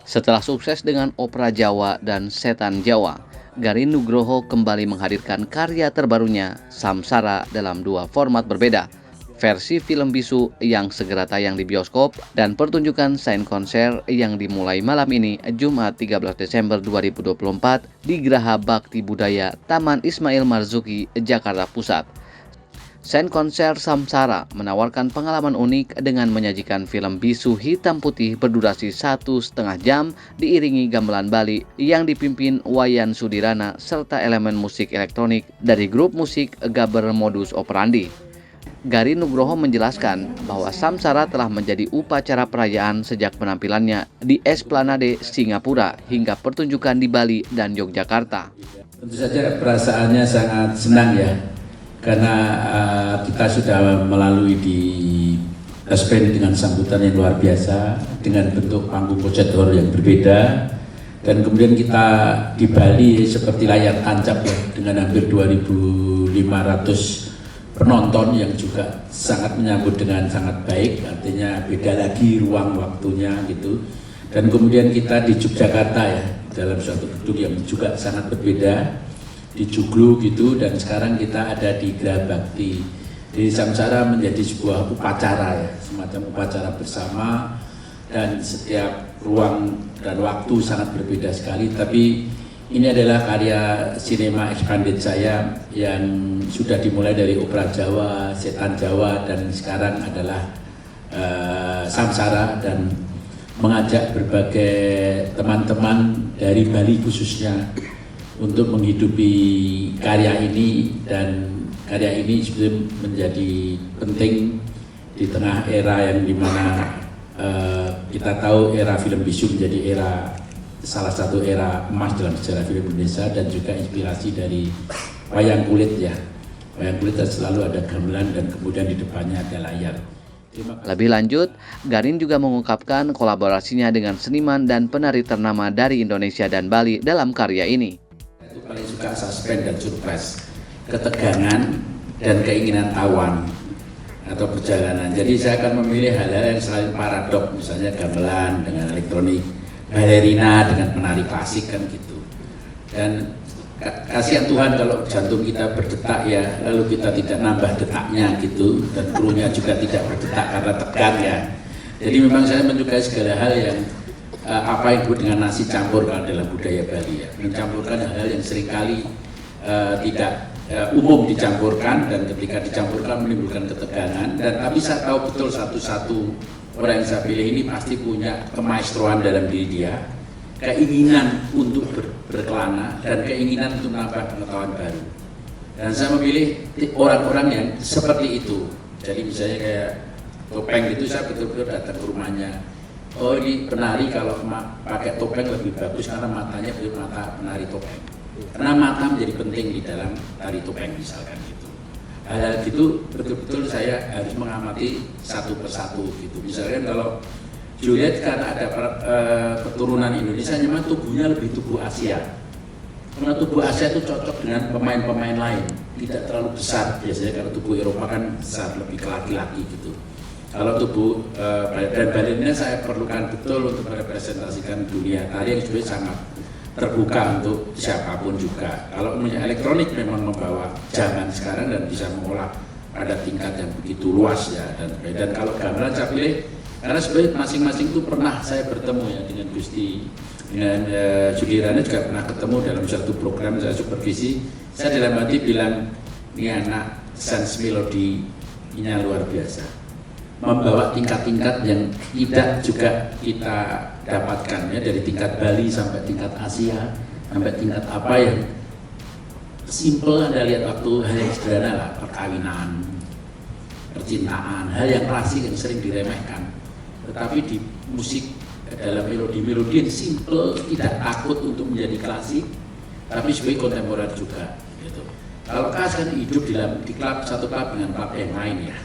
Setelah sukses dengan Opera Jawa dan Setan Jawa, Garin Nugroho kembali menghadirkan karya terbarunya, Samsara, dalam dua format berbeda. Versi film bisu yang segera tayang di bioskop dan pertunjukan sains konser yang dimulai malam ini, Jumat 13 Desember 2024 di Geraha Bakti Budaya Taman Ismail Marzuki, Jakarta Pusat. Sains konser Samsara menawarkan pengalaman unik dengan menyajikan film bisu hitam putih berdurasi 1,5 jam diiringi gamelan Bali yang dipimpin Wayan Sudirana serta elemen musik elektronik dari grup musik Gaber Modus Operandi. Garin Nugroho menjelaskan bahwa Samsara telah menjadi upacara perayaan sejak penampilannya di Esplanade Singapura hingga pertunjukan di Bali dan Yogyakarta. Tentu saja perasaannya sangat senang ya, karena kita sudah melalui di Taspen dengan sambutan yang luar biasa, dengan bentuk panggung proyektor yang berbeda, dan kemudian kita di Bali seperti layar tancap ya, dengan hampir 2.500 penonton yang juga sangat menyambut dengan sangat baik, artinya beda lagi ruang waktunya gitu. Dan kemudian kita di Yogyakarta ya, dalam suatu gedung yang juga sangat berbeda, di Joglo gitu, dan sekarang kita ada di Geraha Bakti. Jadi Samsara menjadi sebuah upacara ya, semacam upacara bersama, dan setiap ruang dan waktu sangat berbeda sekali, tapi ini adalah karya sinema expanded saya yang sudah dimulai dari Opera Jawa, Setan Jawa, dan sekarang adalah Samsara, dan mengajak berbagai teman-teman dari Bali khususnya untuk menghidupi karya ini, dan karya ini sebetulnya menjadi penting di tengah era yang dimana kita tahu era film bisu menjadi era salah satu era emas dalam sejarah film Indonesia, dan juga inspirasi dari wayang kulit ya. Wayang kulit selalu ada gamelan dan kemudian di depannya ada layar. Lebih lanjut, Garin juga mengungkapkan kolaborasinya dengan seniman dan penari ternama dari Indonesia dan Bali dalam karya ini. Itu paling suka suspense dan surprise, ketegangan dan keinginan tawan atau perjalanan. Jadi saya akan memilih hal-hal yang selain paradok, misalnya gamelan dengan elektronik, balerina dengan penari klasik kan gitu. Dan kasihan Tuhan kalau jantung kita berdetak ya, lalu kita tidak nambah detaknya gitu, dan krunya juga tidak berdetak karena tegang ya. Jadi memang saya menyukai segala hal yang apa yang disebut dengan nasi campur kalau dalam budaya Bali ya, mencampurkan hal-hal yang seringkali tidak umum dicampurkan, dan ketika dicampurkan menimbulkan ketegangan. Dan tapi saya tahu betul satu-satu orang yang saya pilih ini pasti punya kemaestroan dalam diri dia, keinginan untuk berkelana, dan keinginan untuk menambah pengetahuan baru. Dan saya memilih orang-orang yang seperti itu. Jadi misalnya kayak Topeng itu, saya betul-betul datang ke rumahnya. Oh, ini penari kalau pakai topeng lebih bagus karena matanya betul mata penari topeng. Karena mata menjadi penting di dalam tari topeng misalkan gitu. Hal-hal gitu betul-betul saya harus mengamati satu persatu gitu. Misalnya kalau Juliet karena ada keturunan Indonesia, memang tubuhnya lebih tubuh Asia. Karena tubuh Asia itu cocok dengan pemain-pemain lain, tidak terlalu besar. Biasanya kalau tubuh Eropa kan besar, lebih ke laki-laki gitu. Kalau tubuh dan balinnya saya perlukan betul untuk merepresentasikan dunia tari yang juga sangat terbuka untuk siapapun juga. Kalau punya elektronik memang membawa zaman sekarang dan bisa mengolah pada tingkat yang begitu luas ya. Dan kalau gamelan saya pilih karena sebenarnya masing-masing itu pernah saya bertemu ya dengan Gusti, dengan Sudirana juga pernah ketemu dalam satu program saya supervisi. Saya dalam hati bilang, ini anak sense melodinya luar biasa, membawa tingkat-tingkat yang tidak juga kita dapatkan ya, dari tingkat Bali sampai tingkat Asia, sampai tingkat apa yang simple. Anda lihat waktu hal yang sederhana lah, perkawinan, percintaan, hal yang klasik yang sering diremehkan, tetapi di musik dalam melodi-melodi yang simple, tidak takut untuk menjadi klasik, tapi sebagai kontemporer juga gitu. Kalau Kas kan hidup di klub, satu klub dengan klub yang lain ya.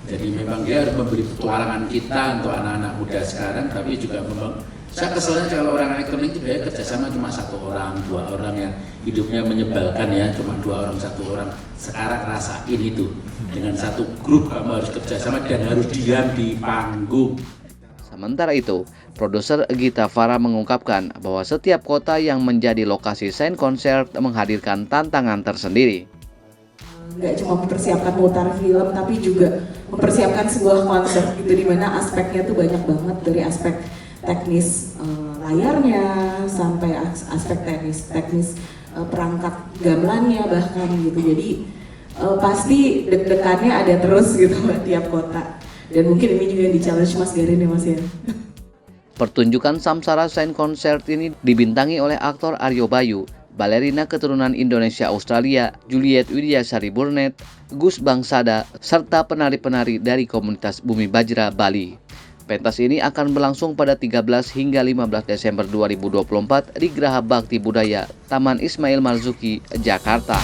Jadi memang dia harus memberi petualangan kita untuk anak-anak muda sekarang, tapi juga memang saya keselnya kalau orang elektronik itu biasanya kerjasama cuma satu orang, dua orang yang hidupnya menyebalkan ya, cuma dua orang, satu orang. Sekarang rasain itu, dengan satu grup kamu harus kerjasama dan harus diam di panggung. Sementara itu, produser Gita Farah mengungkapkan bahwa setiap kota yang menjadi lokasi Saint Concert menghadirkan tantangan tersendiri. Nggak cuma mempersiapkan mutar film, tapi juga mempersiapkan sebuah konser gitu, dimana aspeknya tuh banyak banget, dari aspek teknis layarnya sampai aspek teknis perangkat gamelannya bahkan gitu. Jadi pasti deg-degannya ada terus gitu tiap kota. Dan mungkin ini juga yang di-challenge Mas Garin ya Mas ya. Pertunjukan Samsara Saint Concert ini dibintangi oleh aktor Aryo Bayu, balerina keturunan Indonesia-Australia Juliet Widiasari Burnet, Gus Bangsada, serta penari-penari dari komunitas Bumi Bajra Bali. Pentas ini akan berlangsung pada 13 hingga 15 Desember 2024 di Geraha Bakti Budaya, Taman Ismail Marzuki, Jakarta.